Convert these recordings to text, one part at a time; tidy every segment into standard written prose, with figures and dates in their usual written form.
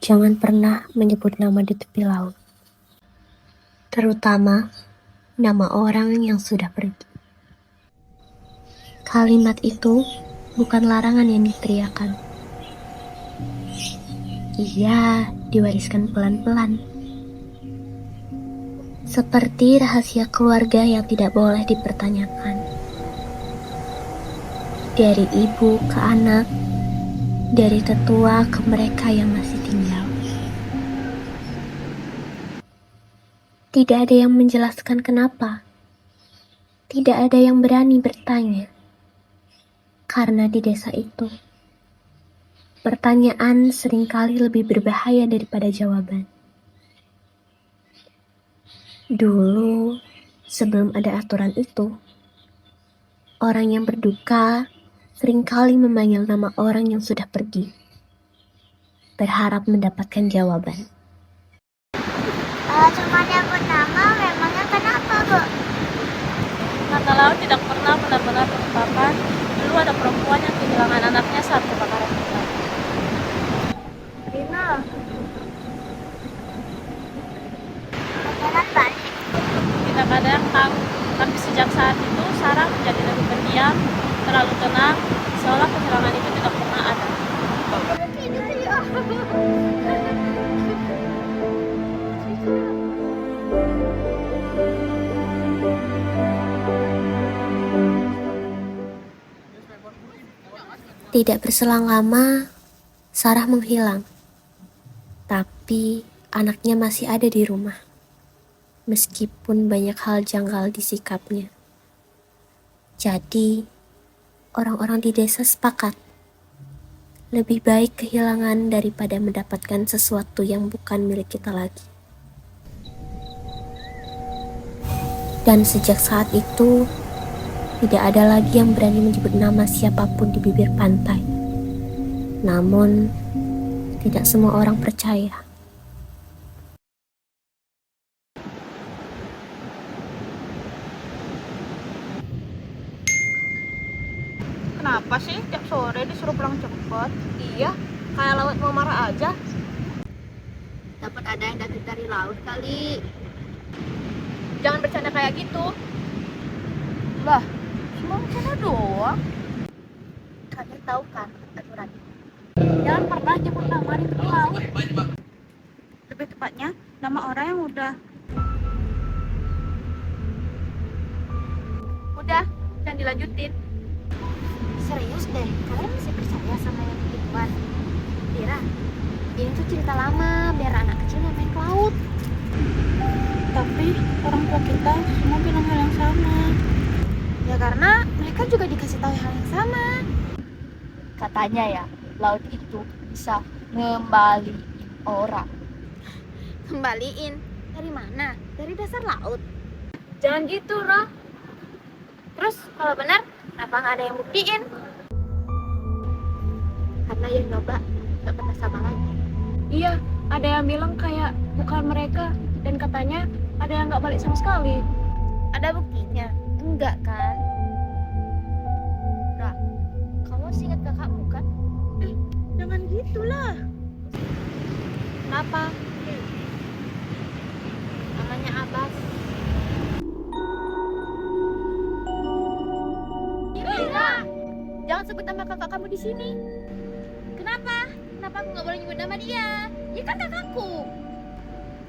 Jangan pernah menyebut nama di tepi laut, terutama nama orang yang sudah pergi. Kalimat itu bukan larangan yang diteriakan. Ia diwariskan pelan-pelan. Seperti rahasia keluarga yang tidak boleh dipertanyakan. Dari ibu ke anak, dari tetua ke mereka yang masih tinggal. Tidak ada yang menjelaskan kenapa. Tidak ada yang berani bertanya. Karena di desa itu, pertanyaan seringkali lebih berbahaya daripada jawaban. Dulu, sebelum ada aturan itu, orang yang berduka seringkali memanggil nama orang yang sudah pergi, berharap mendapatkan jawaban. Cuma nyebut nama, memangnya kenapa, Bu? Kata laut tidak pernah benar-benar terungkapkan. Dulu ada perempuan yang kehilangan anaknya saat kebakaran hutan. Rina. Bakaran balik. Tidak ada yang tahu, tapi sejak saat itu Sarah menjadi lebih pendiam, terlalu tenang, seolah kehilangan itu tidak pernah ada. Tidak berselang lama, Sarah menghilang. Tapi anaknya masih ada di rumah. Meskipun banyak hal janggal di sikapnya. Jadi, orang-orang di desa sepakat. Lebih baik kehilangan daripada mendapatkan sesuatu yang bukan milik kita lagi. Dan sejak saat itu, tidak ada lagi yang berani menyebut nama siapapun di bibir pantai. Namun, tidak semua orang percaya. Kenapa sih tiap sore disuruh pulang cepat? Iya, kayak laut mau marah aja. Dapat ada yang datang dari laut kali. Jangan bercanda kayak gitu. Lah, cuma bercanda doang. Kalian tahu kan aturan? Jangan pernah nyebut nama di tepi laut. Lebih tepatnya, nama orang yang udah. Udah, jangan dilanjutin. Serius deh, kalian masih percaya sama yang begituan? Dira, ini tuh cerita lama, biar anak kecil gak main ke laut. Tapi orang tua kita semua bilang hal yang sama. Ya karena mereka juga dikasih tahu hal yang sama. Katanya ya, laut itu bisa ngembaliin orang. Kembaliin? Dari mana? Dari dasar laut? Jangan gitu, Ra. Terus kalau benar, kenapa nggak ada yang buktiin? Karena yang nyoba nggak pernah sama lagi. Iya, ada yang bilang kayak bukan mereka, dan katanya ada yang nggak balik sama sekali. Ada buktinya? Enggak kan? Ra, kamu masih ingat kakakmu kan? Jangan gitulah. Kenapa? Namanya Abbas. Dira, jangan sebut nama kakak kamu di sini. Kenapa? Kenapa aku nggak boleh nyebut nama dia? Dia kan kakakku.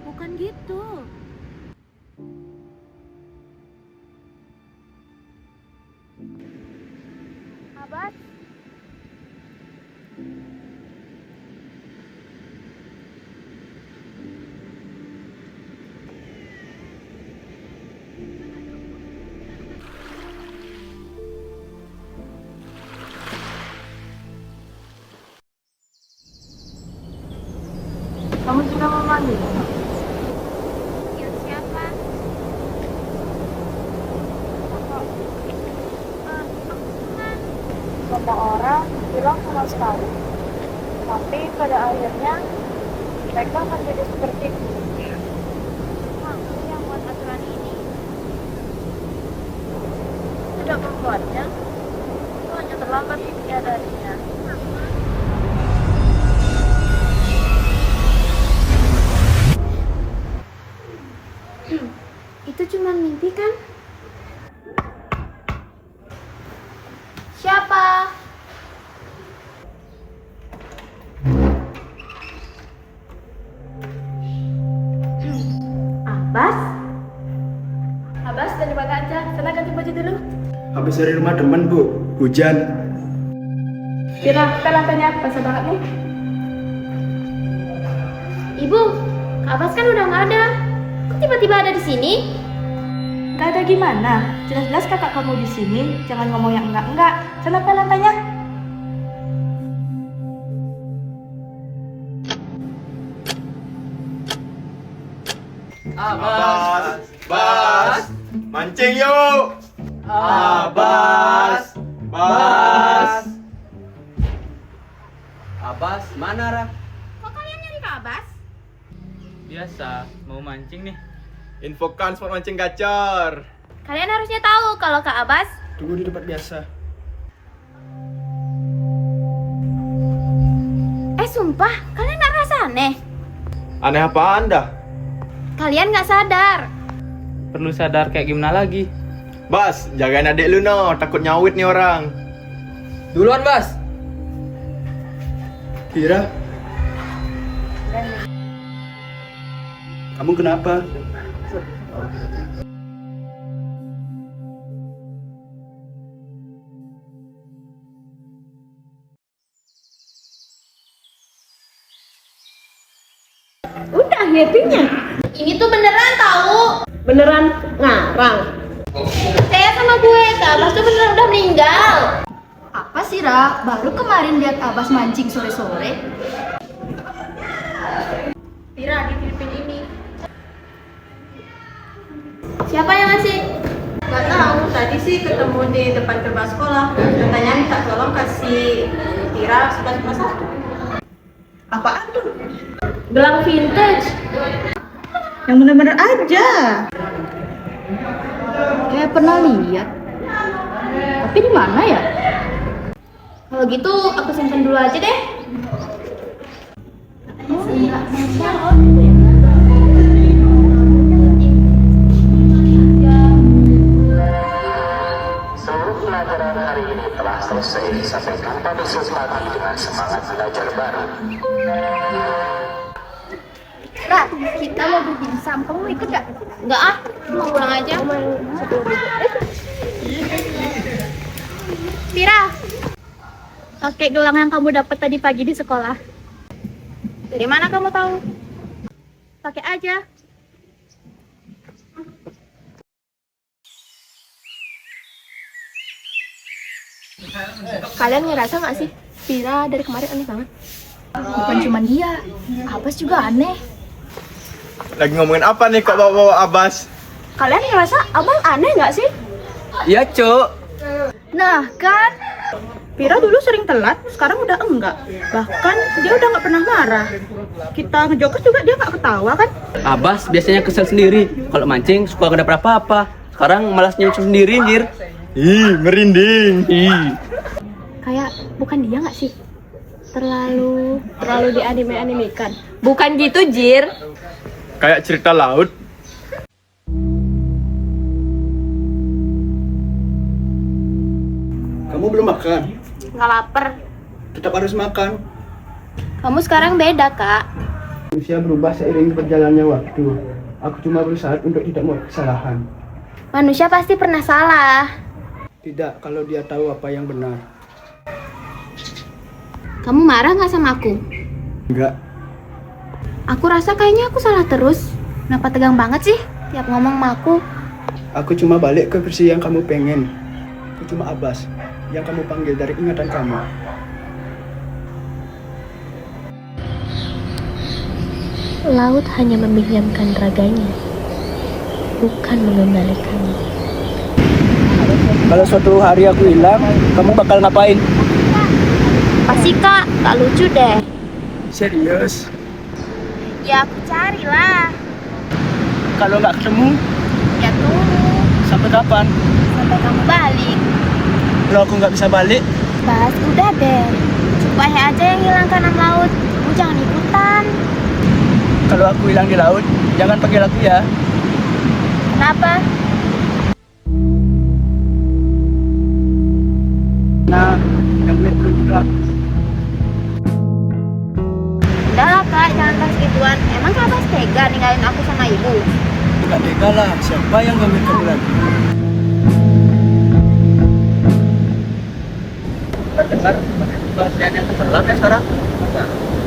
Bukan gitu. Abbas. Kamu juga mau mandi? Ya, siapa? Semua orang bilang sama sekali. Tapi pada akhirnya mereka akan jadi seperti itu. Kamu yang buat aturan ini. Tidak membuatnya, itu hanya terlambat menyadarinya. Itu cuma mimpi kan? Siapa? Abbas? Abbas dari mana aja? Sana ganti baju dulu. Habis dari rumah teman bu, hujan. Pira, kita lantainya basah banget nih. Ibu, Kak Abbas kan udah nggak ada. Kok tiba-tiba ada di sini? Gak ada gimana? Jelas-jelas kakak kamu di sini. Jangan ngomong yang enggak-enggak. Sana ke lantainya. Abas, Bas, mancing yuk. Abas, Bas. Abbas, mana Ra? Kok kalian nyari Kak Abbas? Biasa, mau mancing nih. Infokan spot mancing gacor. Kalian harusnya tahu kalau Kak Abbas Tunggu di tempat biasa. sumpah, kalian nggak ngerasa aneh? Aneh apa anda? Kalian nggak sadar. Perlu sadar kayak gimana lagi? Bas, jagain adik lu no, takut nyawit nih orang. Duluan, Bas. Kira? Kamu kenapa? Udah happy-nya. Ini tuh beneran tahu. Beneran ngarang. Saya sama gue, Kak Abbas tuh beneran udah meninggal. Apa sih, Ra? Baru kemarin lihat Abbas mancing sore-sore. Pira dititipin ini. Siapa yang ngasih? Gak tahu, tadi sih ketemu di depan gerbang sekolah. Katanya minta tolong kasih Pira 11+1. Apaan tuh? Gelang vintage. Yang bener-bener aja. Kayak pernah lihat. Tapi di mana ya? Kalau gitu aku simpen dulu aja deh. Seluruh pelajaran hari ini telah selesai. Sampai jumpa besok pagi dengan semangat belajar baru. Ra, kita mau beli dimsum. Kamu mau ikut gak? Enggak ah, mau pulang aja. Pira, pakai gelang yang kamu dapat tadi pagi di sekolah. Dari mana kamu tahu? Pakai aja. Kalian ngerasa nggak sih Pira dari kemarin aneh banget? Bukan cuma dia. Abbas juga aneh. Lagi ngomongin apa nih kok bawa-bawa Abbas? Kalian ngerasa abang aneh nggak sih? Iya, Cuk. Nah, kan? Pira dulu sering telat, sekarang udah enggak. Bahkan dia udah nggak pernah marah. Kita ngejokes juga dia nggak ketawa kan? Abbas biasanya kesel sendiri. Kalau mancing suka gak dapet apa-apa. Sekarang malas nyusul sendiri, anjir. Ih, merinding. Ih. Kayak bukan dia nggak sih? Terlalu dianime-animekan. Bukan gitu, Jir. Kayak cerita laut. Kamu belum makan? Nggak lapar. Tetap harus makan. Kamu sekarang beda, Kak. Manusia berubah seiring berjalannya waktu. Aku cuma berusaha untuk tidak membuat kesalahan. Manusia pasti pernah salah. Tidak kalau dia tahu apa yang benar. Kamu marah nggak sama aku? Enggak. Aku rasa kayaknya aku salah terus. Kenapa tegang banget sih tiap ngomong sama aku? Aku cuma balik ke versi yang kamu pengen. Aku cuma Abbas yang kamu panggil dari ingatan kamu. Laut hanya meminjamkan raganya, bukan mengembalikannya. Kalau suatu hari aku hilang, kamu bakal ngapain? Pasti Kak, tak lucu deh. Serius? Ya aku carilah. Kalau nggak ketemu, Ya tunggu sampai kapan? sampai kamu balik. Kalau aku nggak bisa balik, Bas, udah deh. Supaya aja yang hilang kanan laut. Kamu jangan ikutan. kalau aku hilang di laut, jangan panggil aku ya. Kenapa? Nah, yang metro juga. Udahlah kak, jangan bahas gituan. Emang kak Abbas tega ninggalin aku sama ibu? Tidak tega lah, siapa yang ngambil kamu lagi? Dengar bagian yang keselam ya sekarang.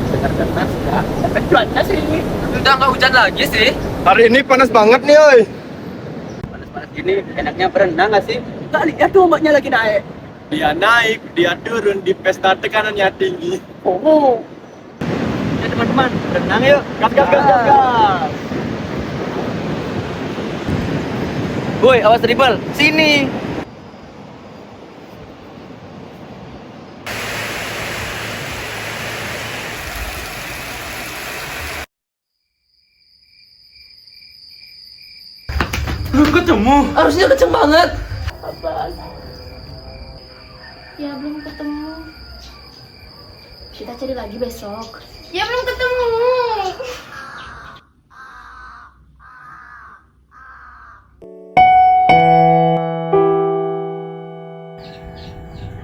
Dengar-dengar ya. Sampai cuaca sih ini. Udah nggak hujan lagi sih. Hari ini panas banget nih, oi. Panas-panas gini, enaknya berenang nggak sih? Nggak lihat tuh ombaknya lagi naik. Dia naik, dia turun di pesta tekanannya tinggi. Oh. Ya teman-teman, berenang yuk. Gas, gas, gas, gas, gas. Woi, awas dribble. Sini. Belum ketemu. Harusnya kenceng banget. Ya belum ketemu. Kita cari lagi besok. Ya belum ketemu.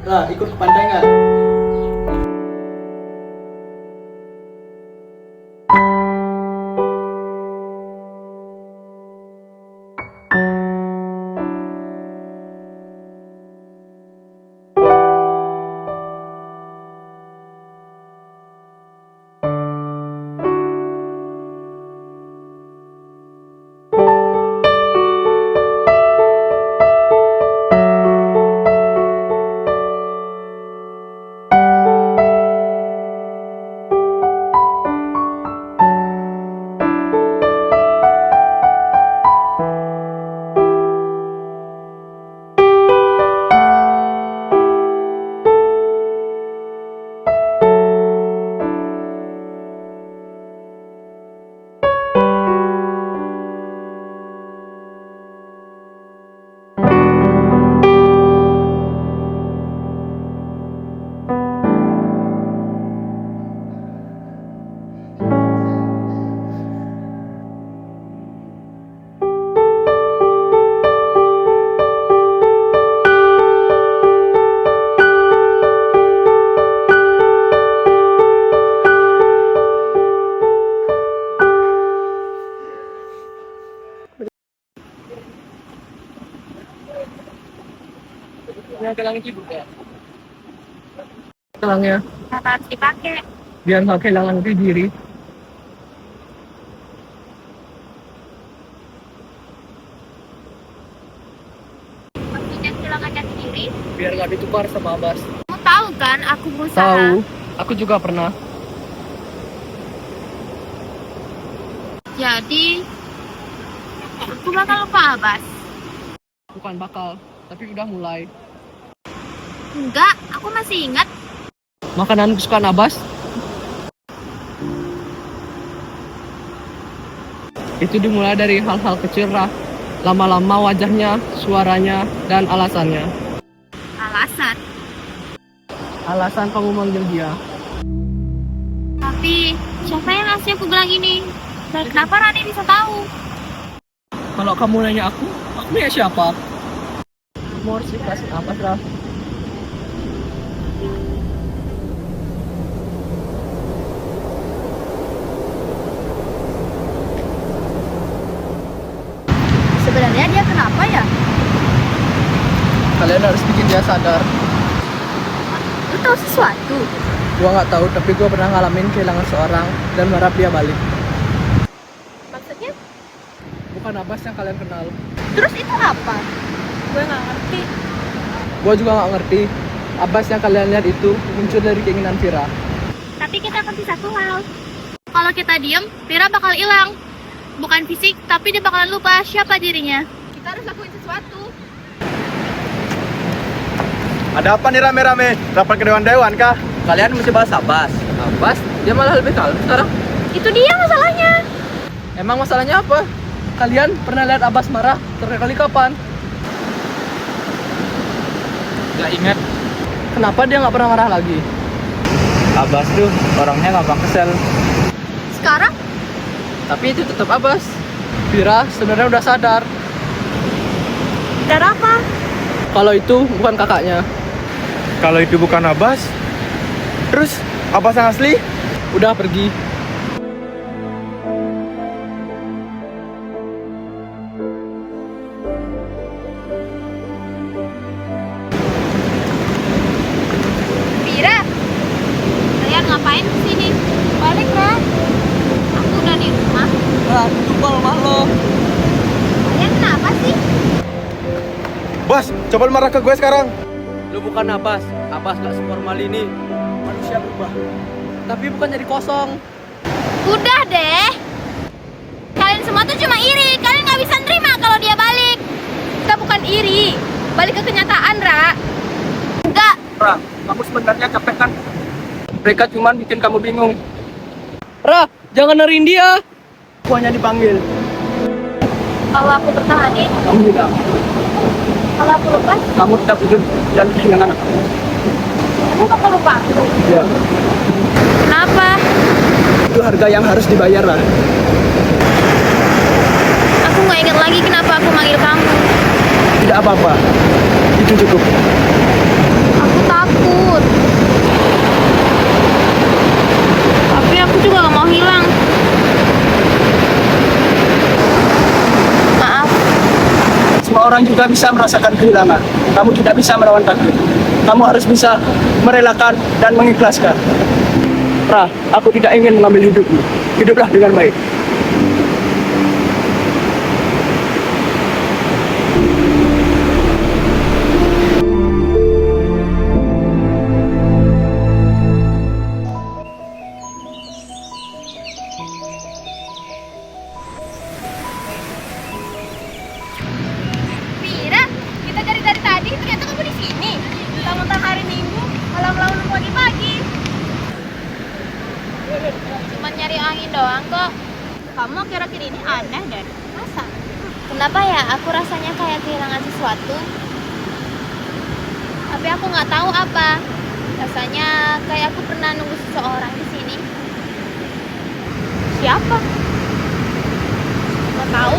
Nah, ikut ke pantai nggak? Yang kelang ibu ya. Kelangnya Harus dipakai. biar nggak kehilangan diri. Maksudnya kehilangan jati diri. Biar nggak ditukar sama Abbas. Kamu tahu kan aku berusaha. Tahu, aku juga pernah. Jadi aku bakal lupa Abbas. Bukan bakal, tapi udah mulai. Enggak, aku masih ingat. Makanan kesukaan Abbas itu dimulai dari hal-hal kecil lah. Lama-lama wajahnya, suaranya, dan alasannya. Alasan. Alasan kamu manggil dia. Tapi siapa yang ngasih aku bilang ini? Dan kenapa Rani bisa tahu? Kalau kamu nanya aku nanya siapa? Kamu harus ikhlasin Abbas lah. Sebenarnya dia kenapa ya? Kalian harus bikin dia sadar. Lu tahu sesuatu? Gua nggak tahu, tapi gua pernah ngalamin kehilangan seorang dan berharap dia balik. Maksudnya? Bukan Abbas yang kalian kenal. Terus itu apa? Gue nggak ngerti. Gua juga nggak ngerti. Abbas yang kalian lihat itu muncul dari keinginan Vira. Tapi kita ngerti satu hal. Kalau kita diem, Vira bakal hilang. Bukan fisik, tapi dia bakalan lupa siapa dirinya. Kita harus lakuin sesuatu. Ada apa nih rame-rame? Rapat ke dewan-dewan kah? Kalian mesti bahas Abbas. Abbas, dia malah lebih kalem sekarang. Itu dia masalahnya. Emang masalahnya apa? Kalian pernah lihat Abbas marah terakhir kali kapan? Gak ingat. Kenapa dia nggak pernah marah lagi? Abbas tuh orangnya gampang kesel. Sekarang? Tapi itu tetap Abbas. Vira sebenarnya udah sadar Saudara apa? Kalau itu bukan kakaknya. Kalau itu bukan Abbas, Terus, Abbas yang asli? Udah pergi. Pira, kalian ngapain kesini? Balik lah. Aku udah di rumah. Tunggu lo. Kalian kenapa sih? Bos, coba lu marah ke gue sekarang. Lu bukan Abbas. Abbas gak seformal ini. Manusia berubah. Tapi bukan jadi kosong. Udah deh. Kalian semua tuh cuma iri. Kalian nggak bisa nerima kalau dia balik. Kita bukan iri. Balik ke kenyataan, Ra. Enggak. Ra, kamu sebenarnya capek kan? Mereka cuma bikin kamu bingung. Ra, jangan nerin dia. Aku hanya dipanggil. Kalau aku pertahanin, Kamu tidak. kalau aku lepas, Kamu tetap hidup dan kehilangan aku. kamu bakal lupa aku. Ya, Kenapa? itu harga yang harus dibayar lah. Aku nggak ingat lagi kenapa aku manggil kamu. Tidak apa-apa. Itu cukup. Aku takut. Tapi aku juga gak mau hilang. Maaf. Semua orang juga bisa merasakan kehilangan. Kamu tidak bisa melawan takdir. Kamu harus bisa merelakan dan mengikhlaskan. Ra, aku tidak ingin mengambil hidupmu. Hiduplah dengan baik. Mira, kita cari dari tadi, ternyata kamu di sini. Mentang-mentang hari Minggu, malam lalu pagi-pagi. Cuma nyari angin doang kok. Kamu akhir-akhir ini aneh deh. Masa? Kenapa ya? Aku rasanya kayak kehilangan sesuatu. Tapi aku nggak tahu apa. Rasanya kayak aku pernah nunggu seseorang di sini. Siapa? Nggak tahu.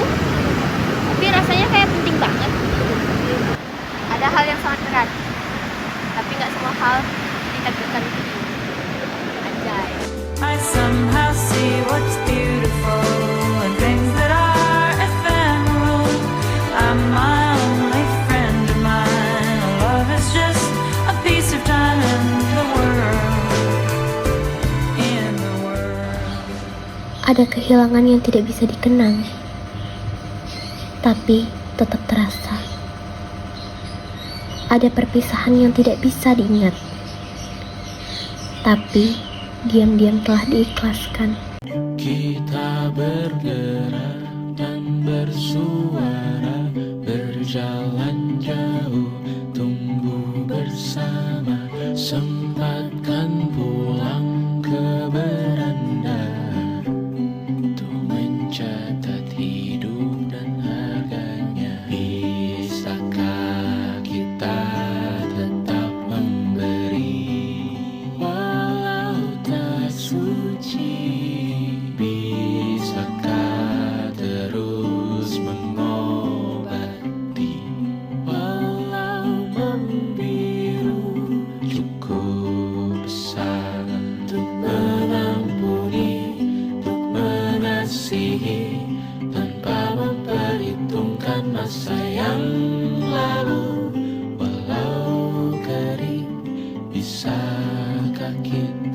Tapi rasanya kayak penting banget. Ada hal yang sangat berat. Tapi nggak semua hal ditakdirkan untuk ini. Anjay. I somehow see what's beautiful and things that are ephemeral. I'm my only friend of mine. Love is just a piece of time in the world. In the world. Ada kehilangan yang tidak bisa dikenang, tapi tetap terasa. Ada perpisahan yang tidak bisa diingat, tapi diam-diam telah diikhlaskan. Kita bergerak dan bersuara, berjalan jauh, tumbuh bersama, sempatkan pulang ke beranda untuk mencatat hidup dan harganya. Bisakah kita tetap memberi walau tak suci? Bisakah terus mengobati walau membiru? Cukup besar untuk mengampuni, untuk mengasihi, tanpa memperhitungkan masa yang lalu. Walau kering, bisakah kita